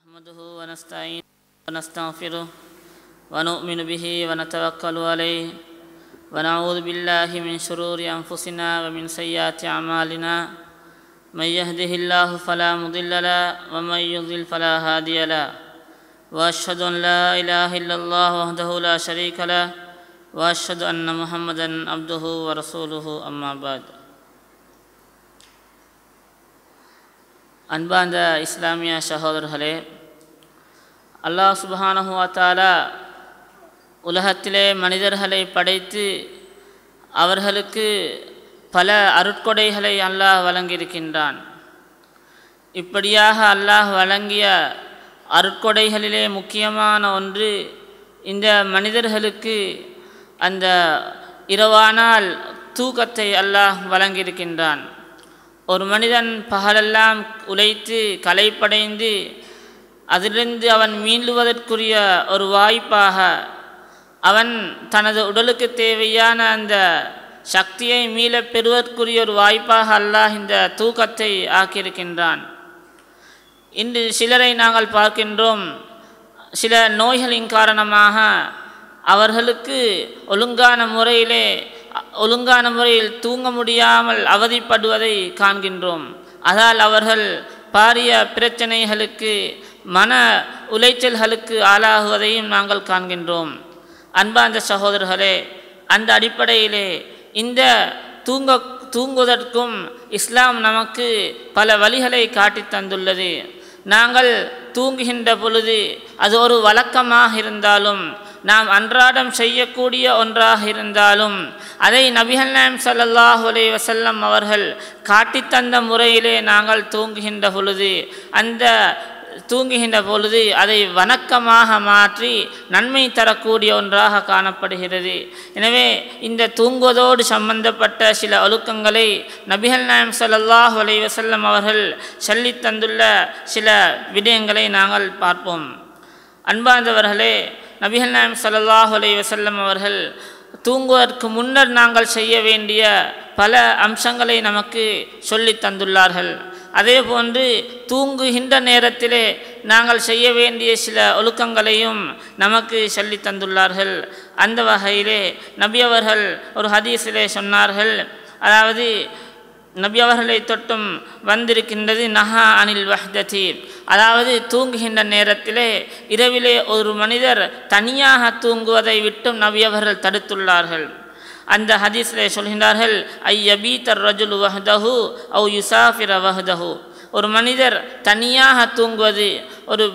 نحمده ونستعينه ونستغفره ونؤمن به ونتوكل عليه ونعوذ بالله من شرور أنفسنا ومن سيئات أعمالنا من يهده الله فلا مضل له ومن يضلل فلا هادي له وأشهد أن لا إله إلا الله وحده لا شريك له وأشهد أن محمدا عبده ورسوله أما بعد. அன்பார்ந்த இஸ்லாமிய சகோதரர்களே, அல்லாஹ் சுப்ஹானஹு வ தஆலா உலகத்திலே மனிதர்களை படைத்து அவர்களுக்கு பல அருட்கொடைகளை அல்லாஹ் வழங்கியிருக்கின்றான். இப்படியாக அல்லாஹ் வழங்கிய அருட்கொடைகளிலே முக்கியமான ஒன்று, இந்த மனிதர்களுக்கு அந்த இரவானால் தூக்கத்தை அல்லாஹ் வழங்கியிருக்கின்றான். ஒரு மனிதன் பகலெல்லாம் உழைத்து களைப்படைந்து அதிலிருந்து அவன் மீளுவதற்குரிய ஒரு வாய்ப்பாக அவன் தனது உடலுக்கு தேவையான அந்த சக்தியை மீள பெறுவதற்குரிய ஒரு வாய்ப்பாக அல்லாஹ் இந்த தூக்கத்தை ஆக்கியிருக்கின்றான். இன்று சிலரை நாங்கள் பார்க்கின்றோம், சில நோய்களின் காரணமாக அவர்களுக்கு ஒழுங்கான முறையில் தூங்க முடியாமல் அவதிப்படுவதை காண்கின்றோம். அதால் அவர்கள் பாரிய பிரச்சனைகளுக்கு மன உளைச்சல்களுக்கு ஆளாகுவதையும் நாங்கள் காண்கின்றோம். அன்பார்ந்த சகோதரர்களே, அந்த அடிப்படையிலே இந்த தூங்குவதற்கும் இஸ்லாம் நமக்கு பல வழிகளை காட்டி தந்துள்ளது. நாங்கள் தூங்குகின்ற பொழுது அது ஒரு வழக்கமாக இருந்தாலும், நாம் அன்றாடம் செய்யக்கூடிய ஒன்றாக இருந்தாலும், அதை நபிகள் நாயகம் ஸல்லல்லாஹு அலைஹி வஸல்லம் அவர்கள் காட்டித்தந்த முறையிலே நாங்கள் தூங்குகின்ற பொழுது அதை வணக்கமாக மாற்றி நன்மை தரக்கூடிய ஒன்றாக காணப்படுகிறது. எனவே இந்த தூங்குவதோடு சம்பந்தப்பட்ட சில ஒழுக்கங்களை நபிகள் நாயகம் ஸல்லல்லாஹு அலைஹி வஸல்லம் அவர்கள் சொல்லித் தந்துள்ள சில விடயங்களை நாங்கள் பார்ப்போம். அன்பார்ந்தவர்களே, நபிகள் நாயகம் ஸல்லல்லாஹு அலைஹி வஸல்லம் அவர்கள் தூங்குவதற்கு முன்னர் நாங்கள் செய்ய வேண்டிய பல அம்சங்களை நமக்கு சொல்லி தந்துள்ளார்கள். அதே போன்று தூங்குகின்ற நேரத்திலே நாங்கள் செய்ய வேண்டிய சில ஒழுக்கங்களையும் நமக்கு சொல்லி தந்துள்ளார்கள். அந்த வகையிலே நபி அவர்கள் ஒரு ஹதீஸிலே சொன்னார்கள், அதாவது நபி அவர்களை தொட்டும் வந்திருக்கின்றது, நஹா அனில் வஹ்ததி, அதாவது தூங்குகின்ற நேரத்திலே இரவிலே ஒரு மனிதர் தனியாக தூங்குவதை விட்டும் நபி அவர்கள் தடுத்துள்ளார்கள். அந்த ஹதீஸிலே சொல்கின்றார்கள், ஐயபீதர் ரஜுலு வஹ்தஹு அவ் யுசாஃபிர வஹ்தஹு, ஒரு மனிதர் தனியாக தூங்குவது, ஒரு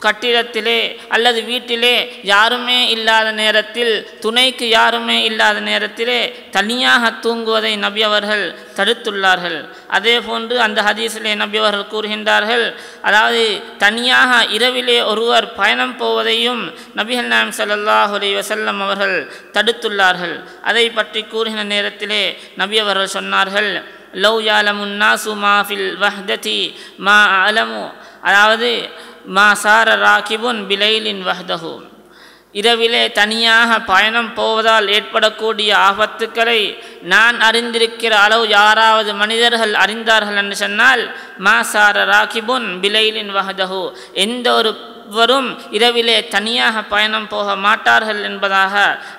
கட்டிடத்திலே அல்லது வீட்டிலே யாருமே இல்லாத நேரத்தில், துணைக்கு யாருமே இல்லாத நேரத்திலே தனியாக தூங்குவதை நபி அவர்கள் தடுத்துள்ளார்கள். அதே போன்று அந்த ஹதீஸிலே நபி அவர்கள் கூறுகின்றார்கள், அதாவது தனியாக இரவிலே ஒருவர் பயணம் போவதையும் நபிகள் நாயகம் ஸல்லல்லாஹு அலைஹி வஸல்லம் அவர்கள் தடுத்துள்ளார்கள். அதை பற்றி கூறுகின்ற நேரத்திலே நபி அவர்கள் சொன்னார்கள், லவ் யாலமுன் நாசு மா ஃபில் வஹ்ததி மா அலமு, அதாவது மா சார ராகிபுன் பிலைலின் வஹ்தஹு, இரவிலே தனியாக பயணம் போவதால் ஏற்படக்கூடிய ஆபத்துக்களை நான் அறிந்திருக்கிற அளவு யாராவது மனிதர்கள் அறிந்தார்கள் என்று சொன்னால், மா சார ராகிபுன் பிலைலின் வஹ்தஹு, எந்த ஒருவரும் இரவிலே தனியாக பயணம் போக மாட்டார்கள் என்பதாக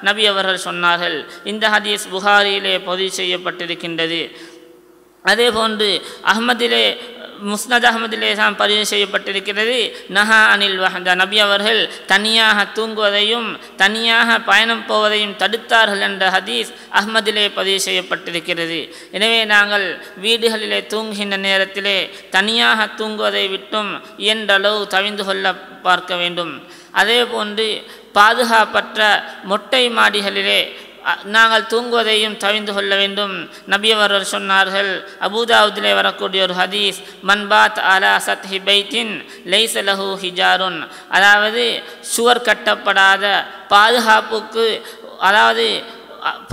நபி அவர்கள் சொன்னார்கள். இந்த ஹதீஸ் புகாரியிலே பதிவு செய்யப்பட்டிருக்கின்றது. அதே போன்று முஸ்னத் அஹ்மதிலே பதிவு செய்யப்பட்டிருக்கிறது, நஹா அனில் வஹ்த, நபி அவர்கள் தனியாக தூங்குவதையும் தனியாக பயணம் போவதையும் தடுத்தார்கள் என்ற ஹதீஸ் அஹ்மதிலே பதிவு செய்யப்பட்டிருக்கிறது. எனவே நாங்கள் வீடுகளிலே தூங்குகின்ற நேரத்திலே தனியாக தூங்குவதை விட்டும் இயன்றளவு தவிர்ந்து கொள்ள பார்க்க வேண்டும். அதே போன்று பாதுகாப்பற்ற மொட்டை மாடிகளிலே நாங்கள் தூங்குவதையும் தவிர்ந்து கொள்ள வேண்டும். நபி அவர்கள் சொன்னார்கள், அபூதாவுதிலே வரக்கூடிய ஒரு ஹதீஸ், மன்பாத் அலா சத்ஹி பைத்தின் லைஸ லஹு ஹிஜாருன், அதாவது சுவர் கட்டப்படாத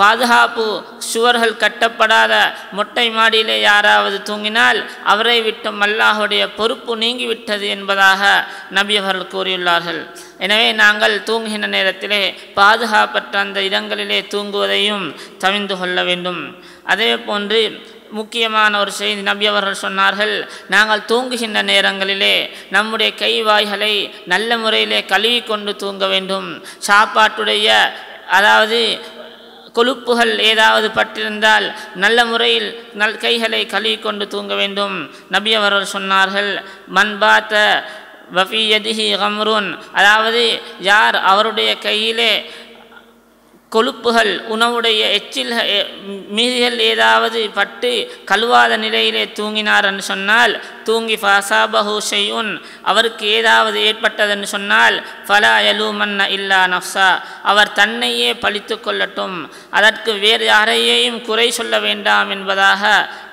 பாதுகாப்பு சுவர்கள் கட்டப்படாத மொட்டை மாடியிலே யாராவது தூங்கினால் அவரை விட்டும் அல்லாஹுடைய பொறுப்பு நீங்கிவிட்டது என்பதாக நபி அவர்கள் கூறியுள்ளார்கள். எனவே நாங்கள் தூங்குகின்ற நேரத்திலே பாதுகாப்பற்ற அந்த இடங்களிலே தூங்குவதையும் தவிர்ந்து கொள்ள வேண்டும். அதே போன்று முக்கியமான ஒரு செய்தி நபி அவர்கள் சொன்னார்கள், நாங்கள் தூங்குகின்ற நேரங்களிலே நம்முடைய கைவாய்களை நல்ல முறையிலே கழுவி கொண்டு தூங்க வேண்டும். சாப்பாட்டுடைய அதாவது கொழுப்புகள் ஏதாவது பட்டிருந்தால் நல்ல முறையில் கைகளை கழுவி கொண்டு தூங்க வேண்டும். நபி அவர்கள் சொன்னார்கள், மன்பாத்த வஃபி யதிஹி கம்ருன், அதாவது யார் அவருடைய கையிலே கொழுப்புகள் உணவுடைய எச்சில் மீதிகள் ஏதாவது பட்டு கழுவாத நிலையிலே தூங்கினார் என்று சொன்னால், தூங்கி ஃபசாபஹு ஷைஉன், அவருக்கு ஏதாவது ஏற்பட்டதென்று சொன்னால், ஃபலா யலூமன்ன இல்லா நஃப்ஸா, அவர் தன்னையே பழித்து கொள்ளட்டும், அதற்கு வேறு யாரையும் குறை சொல்ல வேண்டாம் என்பதாக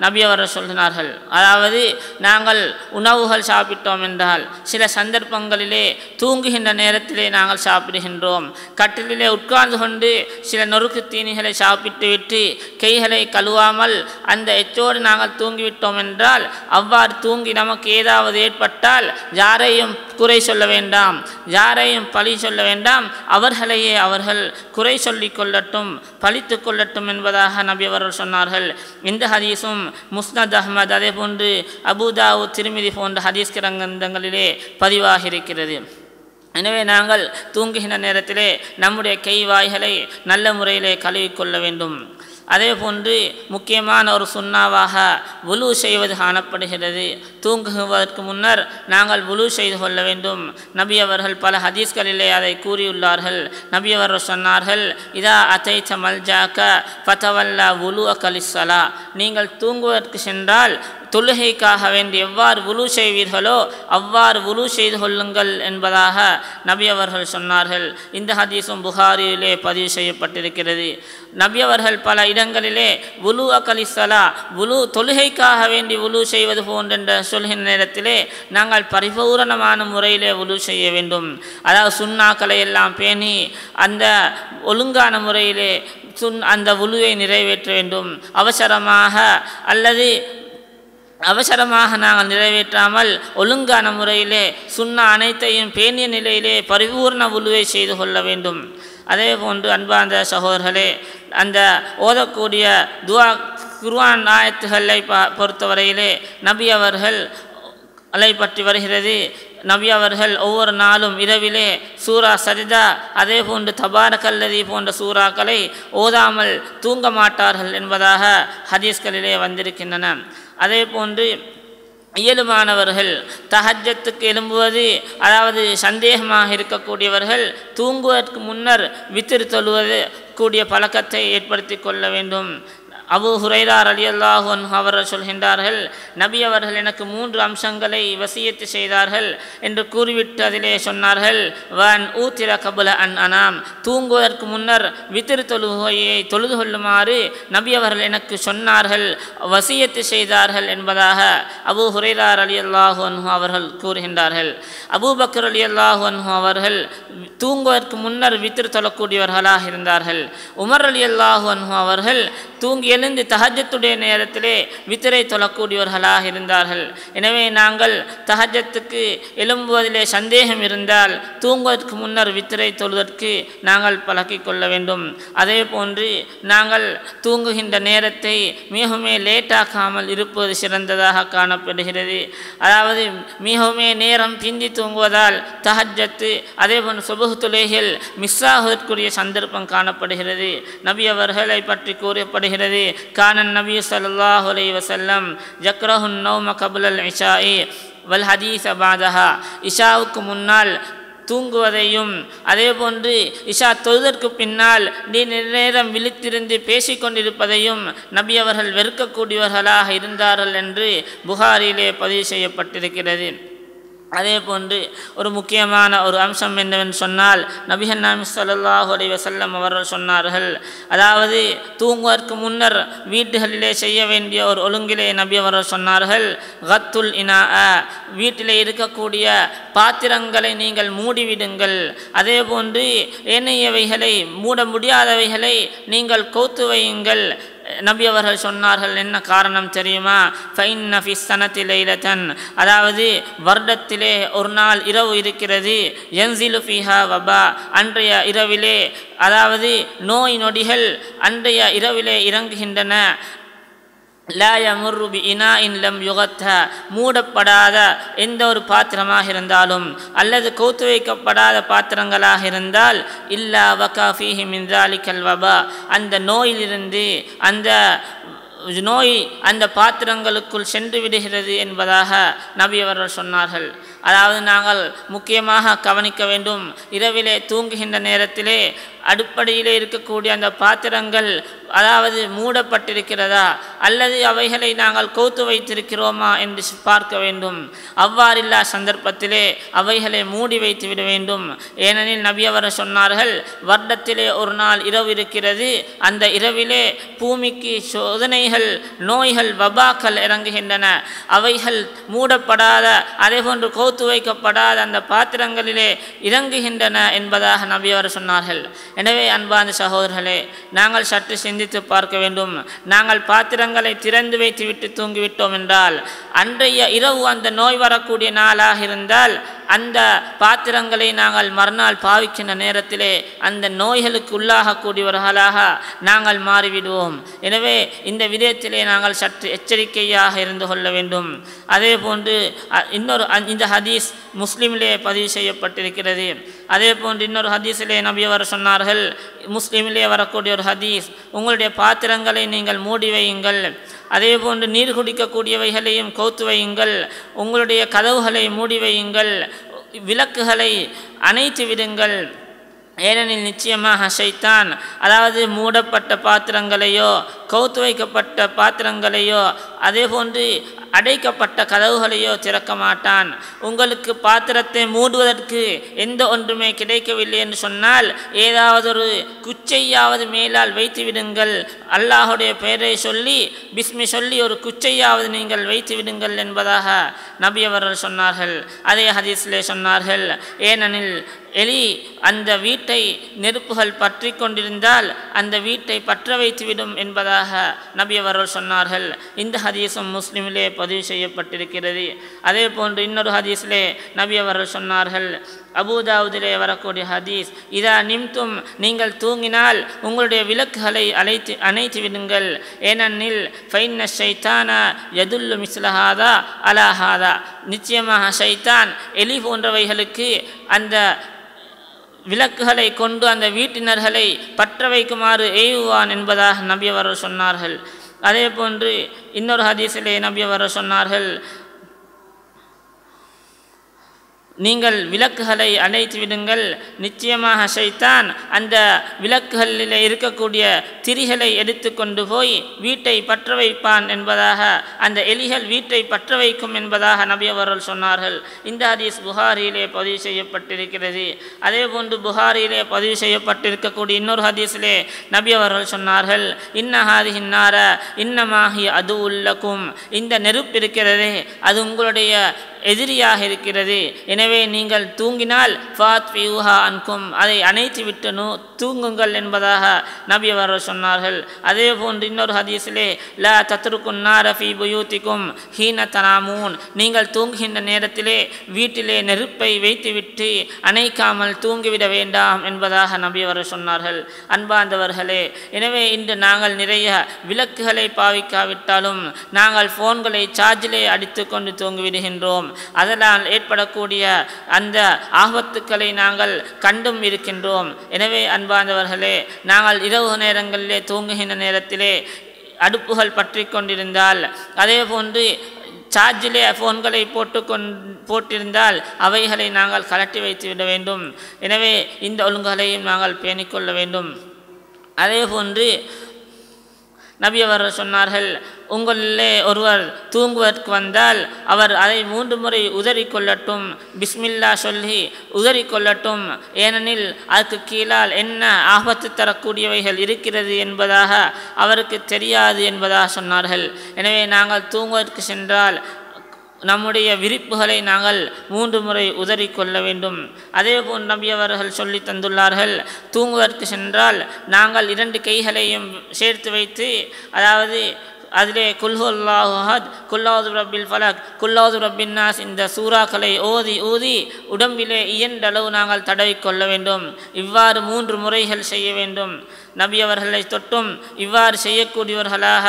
நபி அவர்கள் சொல்கிறார்கள். அதாவது நாங்கள் உணவுகள் சாப்பிட்டோம் என்றால் சில சந்தர்ப்பங்களிலே தூங்குகின்ற நேரத்திலே நாங்கள் சாப்பிடுகின்றோம். கட்டிலே உட்கார்ந்து கொண்டு சில நொறுக்கு தீனிகளை சாப்பிட்டு விட்டு கைகளை கழுவாமல் அந்த எச்சோடு நாங்கள் தூங்கிவிட்டோம் என்றால், அவ்வாறு தூங்கி நமக்கு ஏதாவது ஏற்பட்டால் யாரையும் குறை சொல்ல வேண்டாம், யாரையும் பழி சொல்ல வேண்டாம், அவர்களையே அவர்கள் குறை சொல்லிக் கொள்ளட்டும், பழித்து கொள்ளட்டும் என்பதாக நபி அவர்கள் சொன்னார்கள். இந்த ஹதீஸும் முஸ்னத் அஹ்மத் அதே போன்று அபூதாவுத் திர்மிதி போன்ற ஹதீஸ் கிரந்தங்களிலே பதிவாகி இருக்கிறது. எனவே நாங்கள் தூங்குகின்ற நேரத்திலே நம்முடைய கைவாய்களை நல்ல முறையிலே கழுவிக்கொள்ள வேண்டும். அதே போன்று முக்கியமான ஒரு சுன்னாவாக வுலு செய்வது காணப்படுகிறது. தூங்குவதற்கு முன்னர் நாங்கள் வுலு செய்து கொள்ள வேண்டும். நபி அவர்கள் பல ஹதீஸ்களிலே அதை கூறியுள்ளார்கள். நபி அவர்கள் சொன்னார்கள், இதா அதைத மல்ஜாக்க ஃபதவல்லா வுலு அகலிஸ்ஸலா, நீங்கள் தூங்குவதற்கு சென்றால் தொழுகைக்காக வேண்டி எவ்வாறு வுலு செய்வீர்களோ அவ்வாறு வுலு செய்து கொள்ளுங்கள் என்பதாக நபி அவர்கள் சொன்னார்கள். இந்த ஹதீஸும் புகாரியிலே பதிவு செய்யப்பட்டிருக்கிறது. நபி அவர்கள் பல இடங்களிலே வுலு அகலிஸ்ஸலா, வுலு தொழுகைக்காக வேண்டி வுலு செய்வது போன்ற சொல்கின்ற நேரத்திலே நாங்கள் பரிபூரணமான முறையிலே வுலு செய்ய வேண்டும். அதாவது சுன்னாக்களை எல்லாம் பேணி அந்த ஒழுங்கான முறையிலே அந்த வுலுவை நிறைவேற்ற வேண்டும். அவசரமாக நாங்கள் நிறைவேற்றாமல் ஒழுங்கான முறையிலே சுன்னா அனைத்தையும் பேணிய நிலையிலே பரிபூர்ண வுலுவை செய்து கொள்ள வேண்டும். அதே போன்று அன்பார்ந்த சகோதரர்களே, அந்த ஓதக்கூடிய துஆ குர்ஆன் ஆயத்துகளை பொறுத்தவரையிலே நபி அவர்கள் பற்றி வருகிறது. நபி அவர்கள் ஒவ்வொரு நாளும் இரவிலே சூரா சஜிதா அதே போன்று தபாரக்கல்லதி போன்ற சூறாக்களை ஓதாமல் தூங்க மாட்டார்கள் என்பதாக ஹதீஸ்களிலே வந்திருக்கின்றன. அதே போன்று இயலுமானவர்கள் தஹஜ்ஜத்துக்கு எழும்புவது, அதாவது சந்தேகமாக இருக்கக்கூடியவர்கள் தூங்குவதற்கு முன்னர் வித்ர் தொழுவது கூடிய பழக்கத்தை ஏற்படுத்தி கொள்ள வேண்டும். அபூ ஹுரைரா ரலியல்லாஹு அன்ஹு அவர்கள் சொல்கின்றார்கள், நபி அவர்கள் எனக்கு 3 அம்சங்களை வசியத்து செய்தார்கள் என்று கூறிவிட்டு அதிலே சொன்னார்கள், வன் ஊத்திர கபுல அன் அனாம், தூங்குவதற்கு முன்னர் வித்ர் தொழுகையை தொழுது கொள்ளுமாறு நபி அவர்கள் எனக்கு சொன்னார்கள், வசியத்து செய்தார்கள் என்பதாக அபூ ஹுரைரா ரலியல்லாஹு அன்ஹு அவர்கள் கூறுகின்றார்கள். அபூபக்கர் ரலியல்லாஹு அன்ஹு அவர்கள் தூங்குவதற்கு முன்னர் வித்ர் தொழக்கூடியவர்களாக இருந்தார்கள். உமர் ரலியல்லாஹு அன்ஹு அவர்கள் தூங்கி எழுந்து தஹஜ்ஜத்துடைய நேரத்திலே வித்ரை தொழக்கூடியவர்களாக இருந்தார்கள். எனவே நாங்கள் தஹஜ்ஜத்துக்கு எழும்புவதிலே சந்தேகம் இருந்தால் தூங்குவதற்கு முன்னர் வித்ரை தொழுவதற்கு நாங்கள் பழக்கிக் கொள்ள வேண்டும். அதே போன்று நாங்கள் தூங்குகின்ற நேரத்தை மிகவுமே லேட்டாக்காமல் இருப்பது சிறந்ததாக காணப்படுகிறது. அதாவது மிகவுமே நேரம் பிந்தி தூங்குவதால் தஹஜ்ஜத்து அதே போன்று சுபஹ் தொழுகைகள் மிஸ் ஆகுவதற்குரிய சந்தர்ப்பம் காணப்படுகிறது. நபி அவர்களை பற்றி கூறப்படுகிறது, கானன் நபி ஸல்லல்லாஹு அலைஹி வஸல்லம் யக்ரஹுன் நௌம கப்லல் இஷாஇ வல் ஹதீஸ பஅதஹா, இஷாவுக்கு முன்னால் தூங்குவதையும் அதே போன்று இஷா தொழுதற்கு பின்னால் நேரம் விழித்திருந்து பேசிக்கொண்டிருப்பதையும் நபி அவர்கள் வெறுக்கக்கூடியவர்களாக இருந்தார்கள் என்று புகாரிலே பதிவு செய்யப்பட்டிருக்கிறது. அதே போன்று ஒரு முக்கியமான ஒரு அம்சம் என்னவென்று சொன்னால், நபிகள் நாயகம் ஸல்லல்லாஹு அலைஹி வஸல்லம் அவர்கள் சொன்னார்கள், அதாவது தூங்குவதற்கு முன்னர் வீட்டுகளிலே செய்ய வேண்டிய ஒரு ஒழுங்கிலே நபி அவர்கள் சொன்னார்கள், கத்துல் இனா, வீட்டிலே இருக்கக்கூடிய பாத்திரங்களை நீங்கள் மூடிவிடுங்கள். அதே போன்று ஏனையவைகளை மூட முடியாதவைகளை நீங்கள் கவுத்து வையுங்கள். நபி அவர்கள் சொன்னார்கள், என்ன காரணம் தெரியுமா? ஃபைன்ன ஃபி ஸனதி லைலத்தன், அதாவது வருடத்திலே ஒரு நாள் இரவு இருக்கிறது, யன்சிலு ஃபீஹா வபா, அன்றைய இரவிலே அதாவது நோய் நொடிகள் அன்றைய இரவிலே இறங்குகின்றன. லா யமுர்ரு பி இனாஇன் லம் யுகத்த, மூடப்படாத எந்த ஒரு பாத்திரமாக இருந்தாலும் அல்லது கௌத்து வைக்கப்படாத பாத்திரங்களாக இருந்தால் இல்லா வகா ஃபீஹி மின் ஸாலிகல் வபா, அந்த நோயிலிருந்து அந்த நோய் அந்த பாத்திரங்களுக்குள் சென்று விடுகிறது என்பதாக நபி அவர்கள் சொன்னார்கள். அதாவது நாங்கள் முக்கியமாக கவனிக்க வேண்டும், இரவிலே தூங்குகின்ற நேரத்திலே அடுப்படியிலே இருக்கக்கூடிய அந்த பாத்திரங்கள் அதாவது மூடப்பட்டிருக்கிறதா அல்லது அவைகளை நாங்கள் கௌத்து வைத்திருக்கிறோமா என்று பார்க்க வேண்டும். அவ்வாறில்லா சந்தர்ப்பத்திலே அவைகளை மூடி வைத்து விட வேண்டும். ஏனெனில் நபி அவர்கள் சொன்னார்கள், வருடத்திலே ஒரு நாள் இரவு இருக்கிறது, அந்த இரவிலே பூமிக்கு சோதனைகள், நோய்கள், வபாக்கள் இறங்குகின்றன. அவைகள் மூடப்படாத அதேபோன்று கௌத்து வைக்கப்படாத அந்த பாத்திரங்களிலே இறங்குகின்றன என்பதாக நபி அவர்கள் சொன்னார்கள். எனவே அன்பார்ந்த சகோதரர்களே, நாங்கள் சற்று சிந்தித்து பார்க்க வேண்டும். நாங்கள் பாத்திரங்களை திறந்து வைத்து விட்டு தூங்கிவிட்டோம் என்றால், அன்றைய இரவு அந்த நோய் வரக்கூடிய நாளாக இருந்தால் அந்த பாத்திரங்களை நாங்கள் மறுநாள் பாவிக்கின்ற நேரத்திலே அந்த நோய்களுக்கு உள்ளாகக்கூடியவர்களாக நாங்கள் மாறிவிடுவோம். எனவே இந்த விடயத்திலே நாங்கள் சற்று எச்சரிக்கையாக இருந்து கொள்ள வேண்டும். அதே போன்று இந்த ஹதீஸ் முஸ்லிமிலே பதிவு செய்யப்பட்டிருக்கிறது. அதே போன்று இன்னொரு ஹதீஸிலே நபி அவர் சொன்னார்கள், முஸ்லிமிலே வரக்கூடிய ஒரு ஹதீஸ், உங்களுடைய பாத்திரங்களை நீங்கள் மூடி வையுங்கள், அதே போன்று நீர் குடிக்கக்கூடியவைகளையும் கௌத்து வையுங்கள், உங்களுடைய கதவுகளை மூடி வையுங்கள், விளக்குகளை அணைத்து விடுங்கள். ஏனெனில் நிச்சயமாக ஷைத்தான் அதாவது மூடப்பட்ட பாத்திரங்களையோ கௌத்து வைக்கப்பட்ட பாத்திரங்களையோ அதே போன்று அடைக்கப்பட்ட கதவுகளையோ திறக்க மாட்டான். உங்களுக்கு பாத்திரத்தை மூடுவதற்கு எந்த ஒன்றுமே கிடைக்கவில்லை என்று சொன்னால் ஏதாவது ஒரு குச்சையாவது மேலால் வைத்து விடுங்கள், அல்லாஹுடைய பெயரை சொல்லி பிஸ்மி சொல்லி ஒரு குச்சையாவது நீங்கள் வைத்து விடுங்கள் என்பதாக நபி அவர்கள் சொன்னார்கள். அதே ஹதீஸிலே சொன்னார்கள், ஏனெனில் எலி அந்த வீட்டை நெருப்புகள் பற்றி கொண்டிருந்தால் அந்த வீட்டை பற்ற வைத்துவிடும் என்பதாக நபி அவர்கள் சொன்னார்கள். இந்த ஹதீஸும் முஸ்லிமிலே பதிவு செய்யப்பட்டிருக்கிறது. அதே போன்று இன்னொரு ஹதீஸிலே நபி அவர்கள் சொன்னார்கள், அபூதாவுதிலே வரக்கூடிய ஹதீஸ், இதா நிம்தும், நீங்கள் தூங்கினால் உங்களுடைய விளக்குகளை அணைத்து விடுங்கள், ஏனெனில் ஃபைன்ன ஷைத்தான யதுல்லு மிஸ்லஹாதா அலாஹாதா, நிச்சயமாக ஷைத்தான் எலி போன்றவைகளுக்கு அந்த விளக்குகளை கொண்டு அந்த வீட்டினர்களை பற்ற வைக்குமாறு ஏவுவான் என்பதாக நபி அவர்கள் சொன்னார்கள். அதே போன்று இன்னொரு ஹதீஸிலே நபி அவர்கள் சொன்னார்கள், நீங்கள் விளக்குகளை அணைத்து விடுங்கள், நிச்சயமாக ஷைத்தான் அந்த விளக்குகளில் இருக்கக்கூடிய திரிகளை எடுத்து கொண்டு போய் வீட்டை பற்ற வைப்பான் என்பதாக, அந்த எலிகள் வீட்டை பற்ற வைக்கும் என்பதாக நபி அவர்கள் சொன்னார்கள். இந்த ஹதீஸ் புகாரியிலே பதிவு செய்யப்பட்டிருக்கிறது. அதே போன்று புகாரியிலே பதிவு செய்யப்பட்டிருக்கக்கூடிய இன்னொரு ஹதீஸிலே நபி அவர்கள் சொன்னார்கள், இன்னஹாதிஹின் நார இன்னமாஹி அது உள்ளக்கும், இந்த நெருப்பு இருக்கிறதே அது உங்களுடைய எதிரியாக இருக்கிறது. எனவே நீங்கள் தூங்கினால் ஃபாத்ஃபியூஹா அன்கும், அதை அணைத்து விட்டு தூங்குங்கள் என்பதாக நபி அவர்கள் சொன்னார்கள். அதே போன்று இன்னொரு ஹதீஸிலே லா தத்ருக்குன் நார ஃபீ புயூத்திக்கும் ஹீன தனாமூன், நீங்கள் தூங்குகின்ற நேரத்திலே வீட்டிலே நெருப்பை வைத்துவிட்டு அணைக்காமல் தூங்கிவிட வேண்டாம் என்பதாக நபி அவர்கள் சொன்னார்கள். அன்பார்ந்தவர்களே, எனவே இன்று நாங்கள் நிறைய விளக்குகளை பாவிக்காவிட்டாலும் நாங்கள் ஃபோன்களை சார்ஜிலே அடித்து கொண்டு தூங்கிவிடுகின்றோம். அதனால் ஏற்படக்கூடிய அந்த ஆபத்துக்களை நாங்கள் கண்டும் இருக்கின்றோம். எனவே அன்பார்ந்தவர்களே, நாங்கள் இரவு நேரங்களிலே தூங்குகின்ற நேரத்திலே அடுப்புகள் பற்றி கொண்டிருந்தால், அதே போன்று சார்ஜிலே ஃபோன்களை போட்டிருந்தால் அவைகளை நாங்கள் கலட்டி வைத்து விட வேண்டும். எனவே இந்த ஒழுங்குகளையும் நாங்கள் பேணிக்கொள்ள வேண்டும். அதே போன்று நபி அவர்கள் சொன்னார்கள், உங்களிலே ஒருவர் தூங்குவதற்கு வந்தால் அவர் அதை 3 முறை உதறிக்கொள்ளட்டும், பிஸ்மில்லா சொல்லி உதறிக்கொள்ளட்டும், ஏனெனில் அதுக்கு கீழால் என்ன ஆபத்து தரக்கூடியவைகள் இருக்கிறது என்பதாக அவருக்கு தெரியாது என்பதாக சொன்னார்கள். எனவே நாங்கள் தூங்குவதற்கு சென்றால் நம்முடைய விரிப்புகளை நாங்கள் 3 முறை உதறிக்கொள்ள வேண்டும். அதே போன்று நபி அவர்கள் சொல்லி தந்துள்ளார்கள், தூங்குவதற்கு சென்றால் நாங்கள் 2 கைகளையும் சேர்த்து வைத்து, அதாவது அதிலே குல்ஹு அல்லாஹு அஹத், குல்லாது ரப்பில் ஃபலக், குல்லாது ரப்பின் நாஸ் இந்த சூறாக்களை ஊதி உடம்பிலே இயன்றளவு நாங்கள் தடவிக்கொள்ள வேண்டும். இவ்வாறு 3 முறைகள் செய்ய வேண்டும். நபி அவர்களை தொட்டும் இவ்வாறு செய்யக்கூடியவர்களாக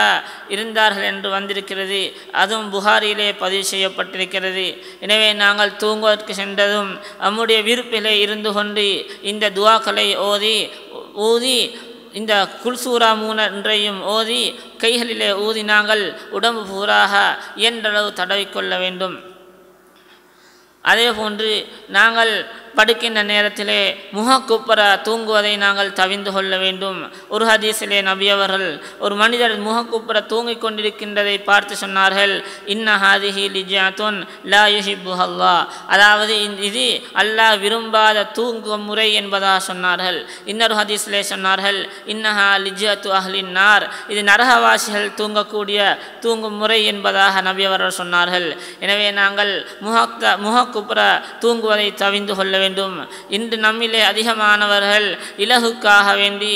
இருந்தார்கள் என்று வந்திருக்கிறது. அதுவும் புகாரியிலே பதிவு செய்யப்பட்டிருக்கிறது. எனவே நாங்கள் தூங்குவதற்கு சென்றதும் நம்முடைய விருப்பிலே இருந்து கொண்டு இந்த துவாக்களை ஊதி இந்த குல்சூரா 3 ஓதி கைகளிலே ஊதி நாங்கள் உடம்பு பூராக இயன்றளவு தடவிக்கொள்ள வேண்டும். அதே போன்று நாங்கள் படுக்கின்ற நேரத்திலே முகக்குப்புற தூங்குவதை நாங்கள் தவிர்ந்து கொள்ள வேண்டும். ஒரு ஹதீஸிலே நபி அவர்கள் ஒரு மனிதர் முகக்குப்புற தூங்கிக் கொண்டிருக்கின்றதை பார்த்து சொன்னார்கள், இன்ன ஹாதிஹி லிஜாத்துன் லா யுஹிப்புஹல்லாஹ், அதாவது இது அல்லாஹ் விரும்பாத தூங்கும் முறை என்பதாக சொன்னார்கள். இன்னொரு ஹதீஸிலே சொன்னார்கள், இன்னஹா லிஜாத்து அஹ்லின் நார், இது நரகவாசிகள் தூங்கக்கூடிய தூங்கும் முறை என்பதாக நபி அவர்கள் சொன்னார்கள். எனவே நாங்கள் முகக்குப்புற தூங்குவதை தவிர்ந்து கொள்ள வேண்டும். இன்று நம்மிலே அதிகமானவர்கள் இலகுக்காக வேண்டி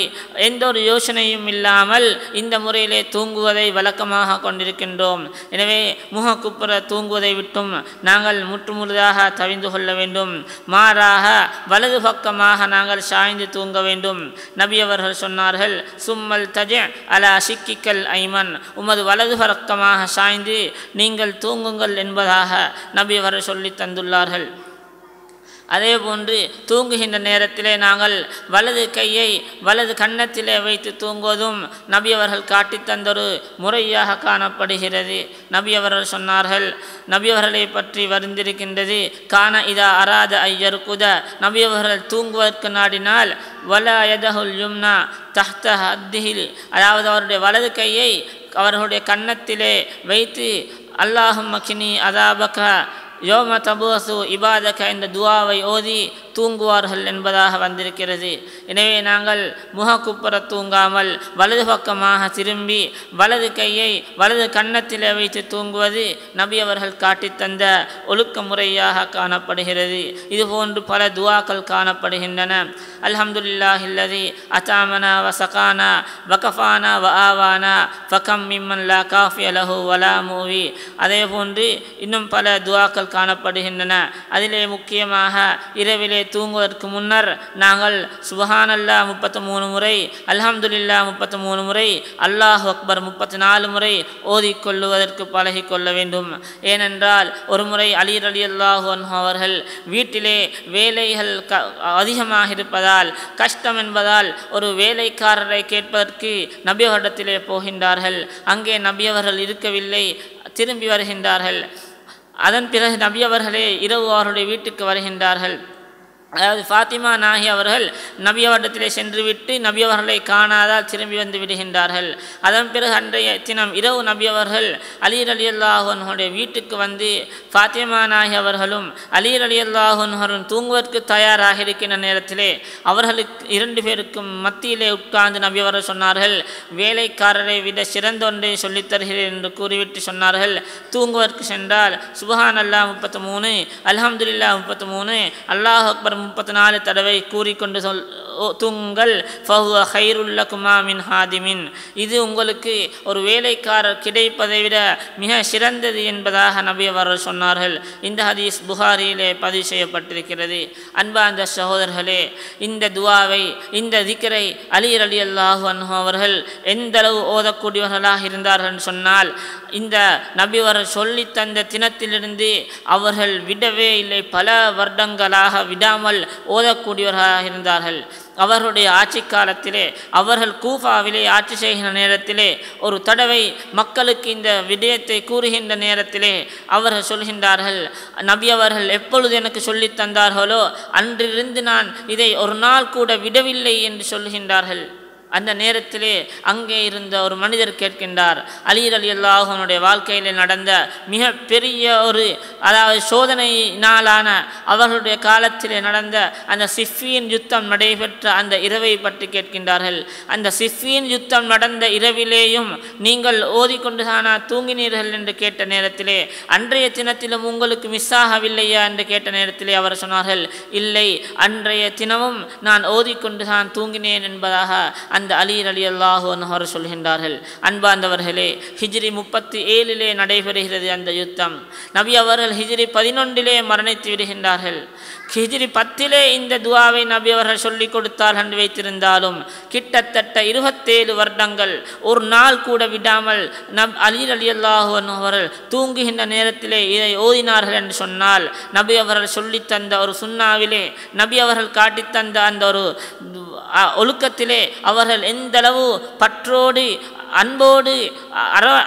எந்த ஒரு யோசனையும் இல்லாமல் இந்த முறையிலே தூங்குவதை வழக்கமாக கொண்டிருக்கின்றோம். எனவே முகக்குப்புற தூங்குவதை விட்டும் நாங்கள் முற்றுமுழுதாக தவிர்ந்து கொள்ள வேண்டும். மாறாக வலது பக்கமாக நாங்கள் சாய்ந்து தூங்க வேண்டும். நபி அவர்கள் சொன்னார்கள், சும்மல் தஜ அலா சிக்கிக்கல் ஐமன், உமது வலது பக்கமாக சாய்ந்து நீங்கள் தூங்குங்கள் என்பதாக நபி அவர்கள் சொல்லி தந்துள்ளார்கள். அதே போன்று தூங்குகின்ற நேரத்திலே நாங்கள் வலது கையை வலது கன்னத்திலே வைத்து தூங்குவதும் நபி அவர்கள் காட்டி தந்தொரு முறையாக காணப்படுகிறது. நபி அவர்கள் சொன்னார்கள், நபி அவர்களை பற்றி வருந்திருக்கின்றது, கான இதா அராத ஐயர்குத, நபி அவர்கள் தூங்குவதற்கு நாடினால் வலா யதஹுல் யும்னா தஹ்த ஹத்திஹில், அதாவது அவருடைய வலது கையை அவர்களுடைய கன்னத்திலே வைத்து அல்லாஹும்ம கினி அதாபக யோம தபூசு இபாதக இந்த துவாவை ஓதி தூங்குவார்கள் என்பதாக வந்திருக்கிறது. எனவே நாங்கள் முகக்குப்புற தூங்காமல் வலது பக்கமாக திரும்பி வலது கையை வலது கன்னத்திலே வைத்து தூங்குவது நபி அவர்கள் காட்டித்தந்த ஒழுக்க முறையாக காணப்படுகிறது. இதுபோன்று பல துவாக்கள் காணப்படுகின்றன. அல்ஹம்துலில்லாஹில்லதி அதாமனா வசகானா வகஃபானா வ ஆவானா ஃபகம் மிம்மன் லா காஃபிய லஹு வலா மூவி. அதே போன்று இன்னும் பல துவாக்கள் காணப்படுகின்றன. அதிலே முக்கியமாக இரவிலே தூங்குவதற்கு முன்னர் நாங்கள் சுபஹானல்லாஹ் 33 முறை, அல்ஹம்துலில்லாஹ் 33 முறை, அல்லாஹு அக்பர் 34 முறை ஓதிக்கொள்ளுவதற்கு பழகிக்கொள்ள வேண்டும். ஏனென்றால் ஒரு முறை அலி ரலியல்லாஹு அன்ஹு அவர்கள் வீட்டிலே வேலைகள் அதிகமாக இருப்பதால் கஷ்டம் என்பதால் ஒரு வேலைக்காரரை கேட்பதற்கு நபி அவரிடத்திலே போகின்றார்கள். அங்கே நபி அவர்கள் இருக்கவில்லை, திரும்பி வருகின்றார்கள். அதன் பிறகு நபி அவர்களே இரவு அவருடைய வீட்டுக்கு வருகின்றார்கள். அதாவது ஃபாத்திமா நாகி அவர்கள் நபி அவரிடத்திலே சென்று விட்டு நபி அவர்களை காணாதால் திரும்பி வந்து விடுகின்றார்கள். அதன் பிறகு அன்றைய தினம் இரவு நபி அவர்கள் அலி ரலியல்லாஹு அன்ஹுடைய வீட்டுக்கு வந்து ஃபாத்திமா நாகி அவர்களும் அலி ரலியல்லாஹு அன்ஹும் தூங்குவதற்கு தயாராக இருக்கின்ற நேரத்திலே அவர்களுக்கு 2 பேருக்கும் மத்தியிலே உட்கார்ந்து நபி அவர்கள் சொன்னார்கள், வேலைக்காரரை விட சிறந்த ஒன்றை சொல்லித் தருகிறேன் என்று கூறிவிட்டு சொன்னார்கள், தூங்குவதற்கு சென்றால் சுப்ஹானல்லாஹ் 33, அல்ஹம்துலில்லாஹ் 33, அல்லாஹு அக்பர் 34 தடவை கூறிக்கொண்டு தூங்குங்கள். ஃபஹுவ கைருல் லகுமா மின் ஹாதிமின், இது உங்களுக்கு ஒரு வேலைக்காரர் கிடைப்பதை விட மிக சிறந்தது என்பதாக நபி அவர்கள் சொன்னார்கள். இந்த ஹதீஸ் புகாரியிலே பதிவு செய்யப்பட்டிருக்கிறது. அன்பார்ந்த சகோதரர்களே, இந்த துவாவை இந்த திக்ரை அலி ரலியல்லாஹு அன்ஹு அவர்கள் எந்தளவு ஓதக்கூடியவர்களாக இருந்தார்கள் சொன்னால், இந்த நபி அவர்கள் சொல்லி தந்த தினத்திலிருந்து அவர்கள் விடவே இல்லை, பல வருடங்களாக விடாமல் ஓதக்கூடியவர்களாக இருந்தார்கள். அவர்களுடைய ஆட்சி காலத்திலே அவர்கள் கூஃபாவிலே ஆட்சி செய்கின்ற நேரத்திலே ஒரு தடவை மக்களுக்கு இந்த விடயத்தை கூறுகின்ற நேரத்திலே அவர்கள் சொல்கின்றார்கள், நபி அவர்கள் எப்பொழுது எனக்கு சொல்லி தந்தார்களோ அன்றிலிருந்து நான் இதை ஒரு நாள் கூட விடவில்லை என்று சொல்கின்றார்கள். அந்த நேரத்திலே அங்கே இருந்த ஒரு மனிதர் கேட்கின்றார், அலி ரலியல்லாஹு அன்ஹுடைய வாழ்க்கையிலே நடந்த மிக பெரிய ஒரு அதாவது சோதனையினாலான அவர்களுடைய காலத்திலே நடந்த அந்த சிஃபியின் யுத்தம் நடைபெற்ற அந்த இரவை பற்றி கேட்கின்றார்கள். அந்த சிஃபியின் யுத்தம் நடந்த இரவிலேயும் நீங்கள் ஓதிக்கொண்டு தானா தூங்கினீர்கள் என்று கேட்ட நேரத்திலே, அன்றைய தினத்திலும் உங்களுக்கு மிஸ் ஆகவில்லையா என்று கேட்ட நேரத்திலே அவர் சொன்னார்கள், இல்லை, அன்றைய தினமும் நான் ஓதிக்கொண்டு தான் தூங்கினேன் என்பதாக அந்த அலி ரலியல்லாஹு அன்ஹு அவர்கள் சொல்கின்றார்கள், அன்பார்ந்தவர்களே, ஹிஜ்ரி 37 நடைபெறுகிறது அந்த யுத்தம். நபி அவர்கள் ஹிஜ்ரி 11 மரணித்து விடுகின்றார்கள். ஹிஜ்ரி 10 இந்த துஆவை நபி அவர்கள் சொல்லிக் கொடுத்தார்கள் என்று வைத்திருந்தாலும் கிட்டத்தட்ட 27 வருடங்கள் ஒரு நாள் கூட விடாமல் அலி ரலியல்லாஹு அன்ஹு அவர்கள் தூங்குகின்ற நேரத்திலே இதை ஓதினார்கள் என்று சொன்னால், நபி அவர்கள் சொல்லித்தந்த ஒரு சுன்னாவிலே, நபி அவர்கள் காட்டித்தந்த அந்த ஒரு ஒழுக்கத்திலே அவர்கள் எந்தளவு பற்றோடு அன்போடு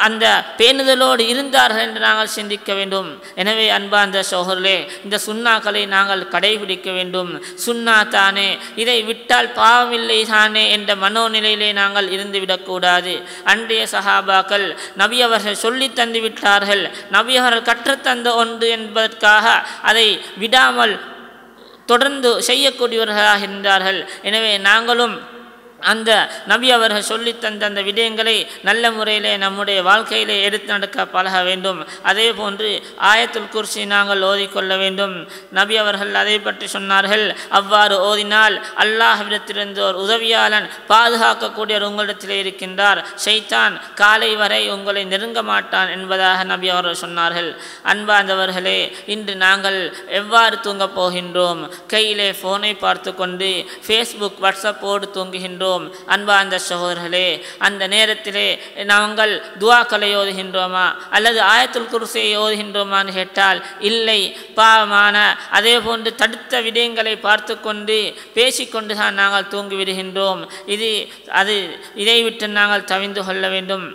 அந்த பேணுதலோடு இருந்தார்கள் என்று நாங்கள் சிந்திக்க வேண்டும். எனவே அன்பார்ந்த சகோதரர்களே, இந்த சுன்னாக்களை நாங்கள் கடைபிடிக்க வேண்டும். சுன்னா தானே, இதை விட்டால் பாவமில்லை தானே என்ற மனோநிலையிலே நாங்கள் இருந்துவிடக்கூடாது. அன்றைய சஹாபாக்கள் நபி அவர்கள் சொல்லி தந்து விட்டார்கள், நபி அவர்கள் கற்றுத்தந்த ஒன்று என்பதற்காக அதை விடாமல் தொடர்ந்து செய்யக்கூடியவர்களாக இருந்தார்கள். எனவே நாங்களும் அந்த நபி அவர்கள் சொல்லித்தந்த அந்த விடயங்களை நல்ல முறையிலே நம்முடைய வாழ்க்கையிலே எடுத்து நடக்க பழக வேண்டும். அதே போன்று ஆயத்துல் குர்சி நாங்கள் ஓதிக்கொள்ள வேண்டும். நபி அவர்கள் அதை பற்றி சொன்னார்கள், அவ்வாறு ஓதினால் அல்லாஹ்விடத்திலிருந்து ஒரு உதவியாளன் பாதுகாக்கக்கூடியவர் உங்களிடத்திலே இருக்கின்றார், ஷைத்தான் காலை வரை உங்களை நெருங்க மாட்டான் என்பதாக நபி அவர்கள் சொன்னார்கள். அன்பார்ந்தவர்களே, இன்று நாங்கள் எவ்வாறு தூங்கப் போகின்றோம்? கையிலே ஃபோனை பார்த்து கொண்டு ஃபேஸ்புக் வாட்ஸ்அப்போடு தூங்குகின்றோம். அன்பார்ந்த சகோதரர்களே, அந்த நேரத்திலே நாங்கள் துஆக்களை ஓதுகின்றோமா அல்லது ஆயத்துல் குர்சியை ஓதுகின்றோமான்னு கேட்டால் இல்லை, பாவமான அதே போன்று தடுத்த விடயங்களை பார்த்து கொண்டு பேசிக்கொண்டு தான் நாங்கள் தூங்கிவிடுகின்றோம். இதை விட்டு நாங்கள் தவிந்து கொள்ள வேண்டும்.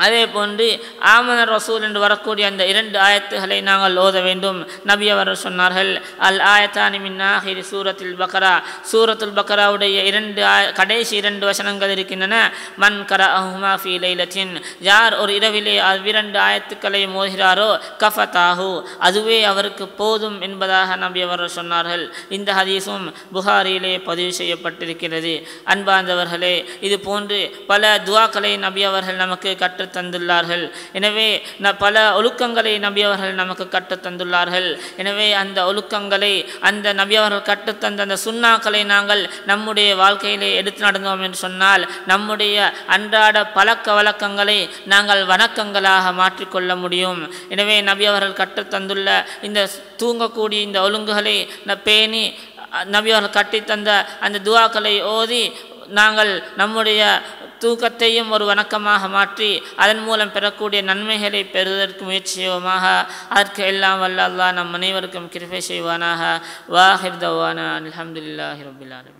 அதே போன்று ஆமன ரசூல் என்று வரக்கூடிய அந்த 2 ஆயத்துகளை நாங்கள் ஓத வேண்டும். நபி அவர்கள் சொன்னார்கள், அல் ஆயத்தானி மின் ஆஹிரி சூரத்துல் பக்ரா, சூரத்துல் பக்ராவுடைய கடைசி 2 வசனங்கள் இருக்கின்றன. மன் கரஅஹுமா ஃபீ லைலத்தின், யார் ஒரு இரவிலே 2 ஆயத்துக்களை மோதுகிறாரோ கஃபதாஹு, அதுவே அவருக்கு போதும் என்பதாக நபி அவர்கள் சொன்னார்கள். இந்த ஹதீஸும் புகாரியிலே பதிவு செய்யப்பட்டிருக்கிறது. அன்பார்ந்தவர்களே, இது போன்று பல துஆக்களை நபி அவர்கள் நமக்கு கற்று தந்துள்ளார்கள். எனவே பல ஒழுக்கங்களை நபி அவர்கள் நமக்கு கற்றுத் தந்துள்ளார்கள். எனவே அந்த ஒழுக்கங்களை, அந்த நபி அவர்கள் கற்றுத்தந்த அந்த சுன்னாக்களை நாங்கள் நம்முடைய வாழ்க்கையிலே எடுத்து நடந்தோம் என்று சொன்னால் நம்முடைய அன்றாட பழக்க வழக்கங்களை நாங்கள் வணக்கங்களாக மாற்றிக்கொள்ள முடியும். எனவே நபி அவர்கள் கற்றுத்தந்துள்ள இந்த தூங்கக்கூடிய இந்த ஒழுங்குகளை பேணி நபி அவர்கள் கட்டித்தந்த அந்த துஆக்களை ஓதி நாங்கள் நம்முடைய தூக்கத்தையும் ஒரு வணக்கமாக மாற்றி அதன் மூலம் பெறக்கூடிய நன்மைகளை பெறுவதற்கு முயற்சி செய்வோமாக. அதற்கு எல்லாம் வல்ல அல்லாஹ் நம் அனைவருக்கும் கிருபை செய்வானாக. வாஹிர் தவானா அல்ஹம்துலில்லாஹி ரப்பில் ஆலமீன்.